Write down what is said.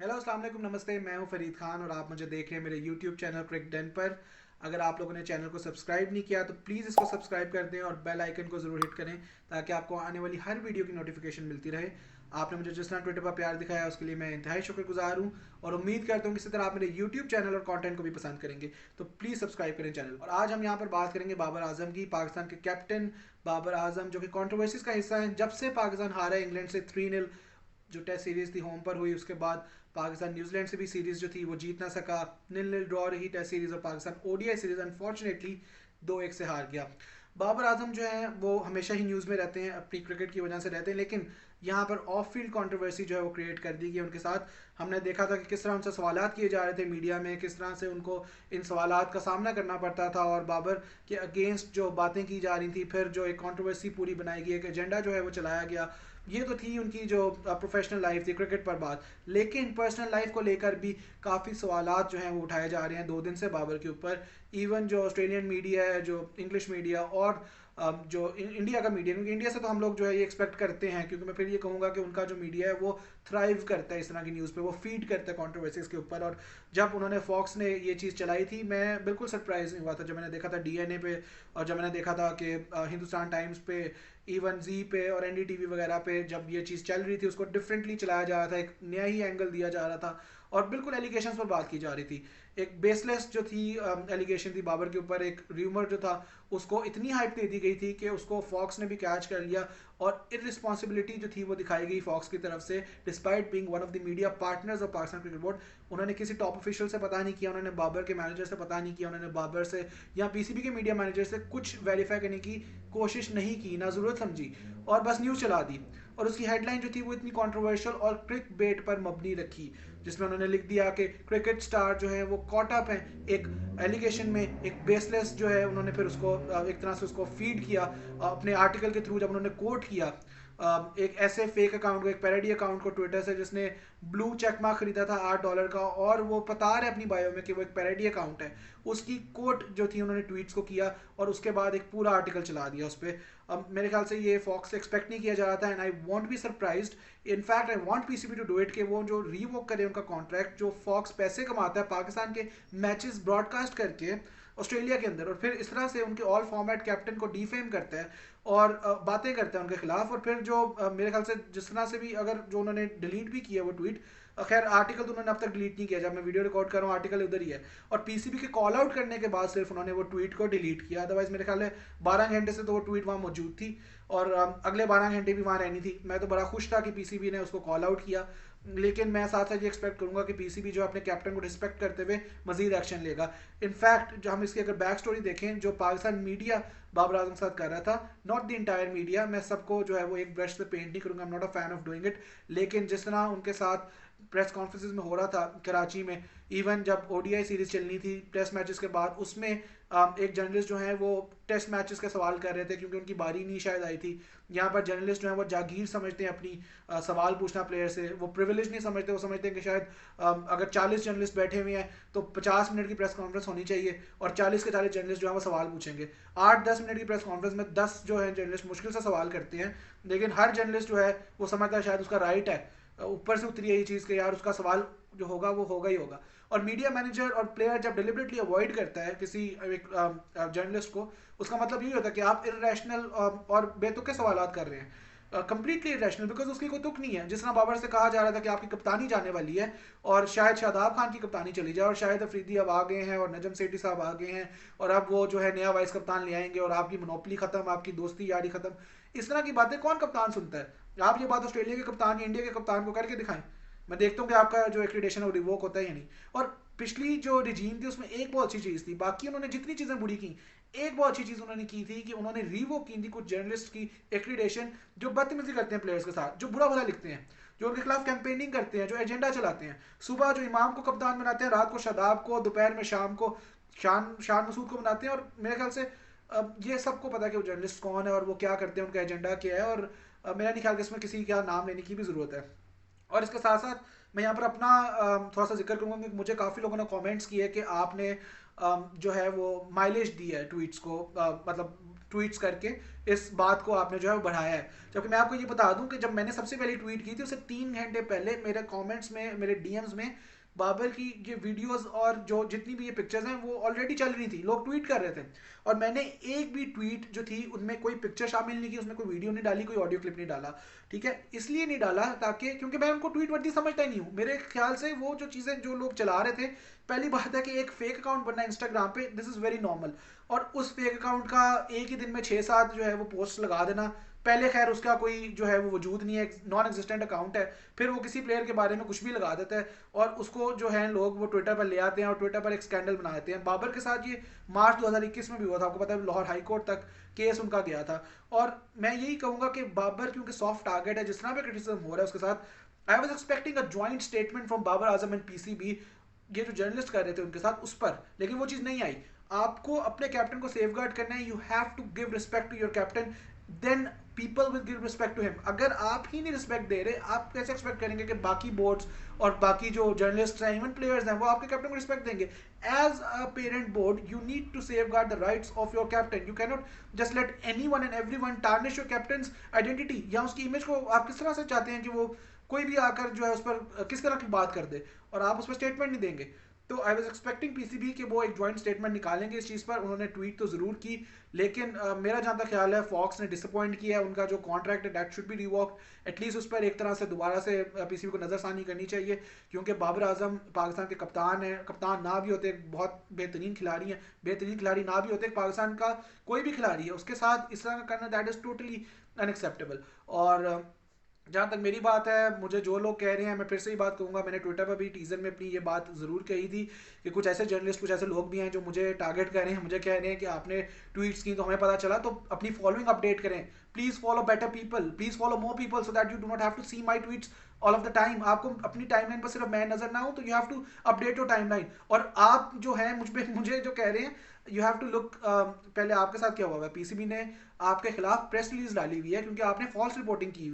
Hello अस्सलाम वालेकुम नमस्ते। मैं हूं फरीद खान और आप मुझे देख रहे हैं मेरे यूट्यूब चैनल क्रिक डन पर। अगर आप लोगों ने चैनल को सब्सक्राइब नहीं किया तो प्लीज़ इसको सब्सक्राइब कर दें और बेल आइकन को ज़रूर हिट करें ताकि आपको आने वाली हर वीडियो की नोटिफिकेशन मिलती रहे। आपने मुझे जिस तरह ट्विटर पर प्यार दिखाया उसके लिए मैं इंतहाई शुक्रगुजार हूं और उम्मीद करता हूं कि इसी तरह आप मेरे यूट्यूब चैनल और कंटेंट को भी पसंद करेंगे। तो प्लीज़ सब्सक्राइब करें चैनल। और आज हम यहाँ पर बात करेंगे बाबर आजम की, पाकिस्तान के कैप्टन बाबर आजम जो कि कंट्रोवर्सीज का हिस्सा है। जब से पाकिस्तान हारा है इंग्लैंड से 3-0, जो टेस्ट सीरीज थी होम पर हुई, उसके बाद पाकिस्तान न्यूजीलैंड से भी सीरीज जो थी वो जीत ना सका। 0-0 ड्रॉ रही टेस्ट सीरीज और पाकिस्तान ओडीआई सीरीज अनफॉर्चुनेटली 2-1 से हार गया। बाबर आजम जो है वो हमेशा ही न्यूज़ में रहते हैं, अपनी क्रिकेट की वजह से रहते हैं, लेकिन यहाँ पर ऑफ फील्ड कंट्रोवर्सी जो है वो क्रिएट कर दी गई उनके साथ। हमने देखा था कि किस तरह उनसे सवालात किए जा रहे थे मीडिया में, किस तरह से उनको इन सवालात का सामना करना पड़ता था और बाबर के अगेंस्ट जो बातें की जा रही थी, फिर जो एक कंट्रोवर्सी पूरी बनाई गई, एक एजेंडा जो है वो चलाया गया। ये तो थी उनकी जो प्रोफेशनल लाइफ थी क्रिकेट पर बात, लेकिन पर्सनल लाइफ को लेकर भी काफ़ी सवालात जो हैं वो उठाए जा रहे हैं 2 दिन से बाबर के ऊपर। इवन जो ऑस्ट्रेलियन मीडिया है, जो इंग्लिश मीडिया और जो इंडिया का मीडिया, क्योंकि इंडिया से तो हम लोग जो है ये एक्सपेक्ट करते हैं, क्योंकि मैं फिर ये कहूँगा कि उनका जो मीडिया है वो थ्राइव करता है इस तरह की न्यूज़ पे, वो फीड करता है कॉन्ट्रोवर्सीज के ऊपर। और जब उन्होंने फॉक्स ने ये चीज़ चलाई थी, मैं बिल्कुल सरप्राइज नहीं हुआ था जब मैंने देखा था डीएनए पे, और जब मैंने देखा था कि हिंदुस्तान टाइम्स पे, इवन जी पे और एनडीटीवी वगैरह पे जब ये चीज़ चल रही थी उसको डिफरेंटली चलाया जा रहा था, एक नया ही एंगल दिया जा रहा था और बिल्कुल एलिगेशंस पर बात की जा रही थी। एक बेसलेस जो थी एलिगेशन थी बाबर के ऊपर, एक र्यूमर जो था उसको इतनी हाइप दे दी गई थी कि उसको फॉक्स ने भी कैच कर लिया और इरिस्पॉन्सिबिलिटी जो थी वो दिखाई गई फॉक्स की तरफ से, despite being one of the media partners of Pakistan cricket board. उन्होंने किसी टॉप ऑफिशियल से पता नहीं किया, उन्होंने बाबर के मैनेजर से पता नहीं किया, उन्होंने बाबर से या पीसीबी के मीडिया मैनेजर से कुछ वेरीफाई करने की कोशिश नहीं की, ना ज़रूरत समझी, और बस न्यूज़ चला दी। और उसकी हेडलाइन जो थी वो इतनी कंट्रोवर्शियल और क्लिक बेट पर मबनी रखी, जिसमें उन्होंने लिख दिया कि क्रिकेट स्टार जो है वो कॉट अप है एक एलिगेशन में, एक बेसलेस जो है। उन्होंने फिर उसको एक तरह से उसको फीड किया अपने आर्टिकल के थ्रू, जब उन्होंने कोट किया एक ऐसे फेक अकाउंट को, एक पैरोडी अकाउंट को ट्विटर से, जिसने ब्लू चेक मार्क खरीदा था $8 का, और वो बता रहे अपनी बायो में कि वो एक पैरोडी अकाउंट है। उसकी कोट जो थी उन्होंने ट्वीट्स को किया और उसके बाद एक पूरा आर्टिकल चला दिया उस पर। अब मेरे ख्याल से ये फॉक्स से एक्सपेक्ट नहीं किया जा रहा था, and I won't be surprised, in fact I want PCB to do it, कि वो जो रीवॉक करे उनका कॉन्ट्रैक्ट। जो फॉक्स पैसे कमाता है पाकिस्तान के मैचेस ब्रॉडकास्ट करके ऑस्ट्रेलिया के अंदर, और फिर इस तरह से उनके ऑल फॉर्मेट कैप्टन को डिफेम करता है और बातें करता है उनके खिलाफ, और फिर जो मेरे ख्याल से जिस तरह से भी, अगर जो उन्होंने डिलीट भी किया वो ट्वीट, खैर आर्टिकल तो उन्होंने अब तक डिलीट नहीं किया, जब मैं वीडियो रिकॉर्ड कर रहा हूँ आर्टिकल उधर ही है, और पीसीबी के कॉल आउट करने के बाद सिर्फ उन्होंने वो ट्वीट को डिलीट किया। अदरवाइज मेरे ख्याल है 12 घंटे से तो वो ट्वीट वहाँ मौजूद थी और अगले 12 घंटे भी वहाँ रहनी थी। मैं तो बड़ा खुश था कि पीसीबी ने उसको कॉल आउट किया, लेकिन मैं साथ साथ ये एक्सपेक्ट करूंगा कि पीसीबी जो अपने कैप्टन को रिस्पेक्ट करते हुए मजीद एक्शन लेगा। इनफैक्ट जो हम इसकी अगर बैक स्टोरी देखें, जो पाकिस्तान मीडिया बाबर आजम के साथ कर रहा था, नॉट द इंटायर मीडिया, मैं सबको जो है वो एक ब्रश से पेंट नहीं करूंगा, I am not a fan of doing it, लेकिन जिस तरह उनके साथ प्रेस कॉन्फ्रेंसिस में हो रहा था कराची में, इवन जब ओडीआई सीरीज चलनी थी टेस्ट मैचेस के बाद, उसमें एक जर्नलिस्ट जो है वो टेस्ट मैचेस के सवाल कर रहे थे क्योंकि उनकी बारी नहीं शायद आई थी। यहाँ पर जर्नलिस्ट जो है वो जागीर समझते हैं अपनी सवाल पूछना प्लेयर से, वो प्रिविलेज नहीं समझते, वो समझते हैं कि शायद अगर 40 जर्नलिस्ट बैठे हुए हैं तो 50 मिनट की प्रेस कॉन्फ्रेंस होनी चाहिए और 40 के 40 जर्नलिस्ट जो है वो सवाल पूछेंगे। 8-10 मिनट की प्रेस कॉन्फ्रेंस में 10 जो है जर्नलिस्ट मुश्किल से सवाल करते हैं, लेकिन हर जर्नलिस्ट जो है वो समझता है शायद उसका राइट है, ऊपर से उतरी है ये चीज़ कि यार उसका सवाल जो होगा वो होगा ही होगा। और मीडिया मैनेजर और प्लेयर जब डिलिबरेटली अवॉइड करता है किसी एक जर्नलिस्ट को, उसका मतलब यही होता है कि आप इरेशनल और बेतुके सवाल कर रहे हैं, कंप्लीटली इरेशनल, बिकॉज उसकी कोई तुक नहीं है। जिस तरह बाबर से कहा जा रहा था कि आपकी कप्तानी जाने वाली है और शायद शादाब खान की कप्तानी चली जाए और शायद अफरीदी अब आ गए हैं और नजम सेठी साहब आ गए हैं और अब वो जो है नया वाइस कप्तान ले आएंगे और आपकी मोनोपली खत्म, आपकी दोस्ती यारी खत्म, इस तरह की बातें कौन कप्तान सुनता है? आप ये बात ऑस्ट्रेलिया के कप्तान या इंडिया के कप्तान को करके दिखाएं, मैं देखता हूँ कि आपका जो एक्रीडेशन है वो रिवोक होता है या नहीं। और पिछली जो रिजीम थी उसमें एक बहुत अच्छी चीज़ थी, बाकी उन्होंने जितनी चीज़ें बुरी की, एक बहुत अच्छी चीज़ उन्होंने की थी कि उन्होंने रिवोक की थी कुछ जर्नलिस्ट की एक्रीडेशन जो बदतमीजी करते हैं प्लेयर्स के साथ, जो बुरा भला लिखते हैं, जो उनके खिलाफ कैंपेनिंग करते हैं, जो एजेंडा चलाते हैं। सुबह जो इमाम को कप्तान बनाते हैं, रात को शादाब को, दोपहर में शाम को शान शान मसूद को बनाते हैं, और मेरे ख्याल से अब ये सबको पता है कि वो जर्नलिस्ट कौन है और वो क्या करते हैं, उनका एजेंडा क्या है, और मेरा नहीं ख्याल कि इसमें किसी का नाम लेने की भी ज़रूरत है। और इसके साथ साथ मैं यहाँ पर अपना थोड़ा सा जिक्र करूँगा कि मुझे काफ़ी लोगों ने कमेंट्स किए कि आपने जो है वो माइलेज दी है ट्वीट्स को, मतलब ट्वीट्स करके इस बात को आपने जो है बढ़ाया है। जबकि मैं आपको ये बता दूं कि जब मैंने सबसे पहले ट्वीट की थी उससे 3 घंटे पहले मेरे कमेंट्स में, मेरे डीएम्स में बाबर की ये वीडियोस और जो जितनी भी ये पिक्चर्स हैं वो ऑलरेडी चल रही थी, लोग ट्वीट कर रहे थे। और मैंने एक भी ट्वीट जो थी उनमें कोई पिक्चर शामिल नहीं की, उसमें कोई वीडियो नहीं डाली, कोई ऑडियो क्लिप नहीं डाला। ठीक है, इसलिए नहीं डाला ताकि, क्योंकि मैं उनको ट्वीट वर्दी समझता ही नहीं हूँ। मेरे ख्याल से वो जो चीज़ें जो लोग चला रहे थे, पहली बात है कि एक फेक अकाउंट बनना इंस्टाग्राम पे, दिस इज़ वेरी नॉर्मल। और उस फेक अकाउंट का एक ही दिन में 6-7 जो है वो पोस्ट लगा देना, पहले खैर उसका कोई जो है वो वजूद नहीं है, नॉन एग्जिस्टेंट अकाउंट है, फिर वो किसी प्लेयर के बारे में कुछ भी लगा देता है और उसको जो है लोग वो ट्विटर पर ले आते हैं और ट्विटर पर एक स्कैंडल बना देते हैं। बाबर के साथ ये मार्च 2021 में भी हुआ था, आपको पता है, लाहौर हाई कोर्ट तक केस उनका गया था। और मैं यही कहूंगा कि बाबर क्योंकि सॉफ्ट टारगेट है, जिस तरह भी क्रिटिसिज्म हो रहा है उसके साथ, I was expecting a joint statement from Babar Azam and PCB, ये जो जर्नलिस्ट कर रहे थे उनके साथ, उस पर, लेकिन वो चीज़ नहीं आई। आपको अपने कैप्टन को सेफगार्ड करना है, you have to give respect to your captain, then people will give respect to him. अगर आप ही नहीं रिस्पेक्ट दे रहे, आप कैसे एक्सपेक्ट करेंगे कि बाकी बोर्ड्स और बाकी जो जर्नलिस्ट हैं, इवन प्लेयर्स हैं, वो आपके कैप्टन को रिस्पेक्ट देंगे? As a parent board you need to safeguard the rights of your captain. You can not just let anyone and everyone tarnish your captain's identity, या उसकी इमेज को आप किस तरह से चाहते हैं कि वो कोई भी आकर जो है उस पर किस तरह की बात कर दे और आप उस पर स्टेटमेंट नहीं देंगे। तो आई वाज एक्सपेक्टिंग पीसीबी कि वो एक जॉइंट स्टेटमेंट निकालेंगे इस चीज़ पर। उन्होंने ट्वीट तो ज़रूर की, लेकिन मेरा जहाँ तक ख्याल है फॉक्स ने डिसअपॉइंट किया है। उनका जो कॉन्ट्रैक्ट है दैट शुड बी रिवॉक्ड, एटलीस्ट उस पर एक तरह से दोबारा से पीसीबी को नज़रसानी करनी चाहिए, क्योंकि बाबर आजम पाकिस्तान के कप्तान हैं। कप्तान ना भी होते, बहुत बेहतरीन खिलाड़ी हैं, बेहतरीन खिलाड़ी ना भी होते, पाकिस्तान का कोई भी खिलाड़ी है उसके साथ इस तरह का करना, दैट इज़ टोटली अनएक्सेप्टेबल। और जहाँ तक मेरी बात है, मुझे जो लोग कह रहे हैं, मैं फिर से ही बात कहूँगा, मैंने ट्विटर पर भी टीज़र में अपनी ये बात ज़रूर कही थी कि कुछ ऐसे जर्नलिस्ट, कुछ ऐसे लोग भी हैं जो मुझे टारगेट कर रहे हैं, मुझे कह रहे हैं कि आपने ट्वीट्स की तो हमें पता चला, तो अपनी फॉलोइंग अपडेट करें। Please follow better people, please follow more people so that you do not have to see my tweets all of the time. आपको अपनी टाइमलाइन पर सिर्फ मैं नजर ना हो, तो you have to update your timeline. और आप जो है मुझे जो कह रहे हैं, यू हैव टू लुक, पहले आपके साथ क्या हुआ है, पीसीबी ने आपके खिलाफ प्रेस रिलीज डाली हुई है क्योंकि आपने फॉल्स रिपोर्टिंग की।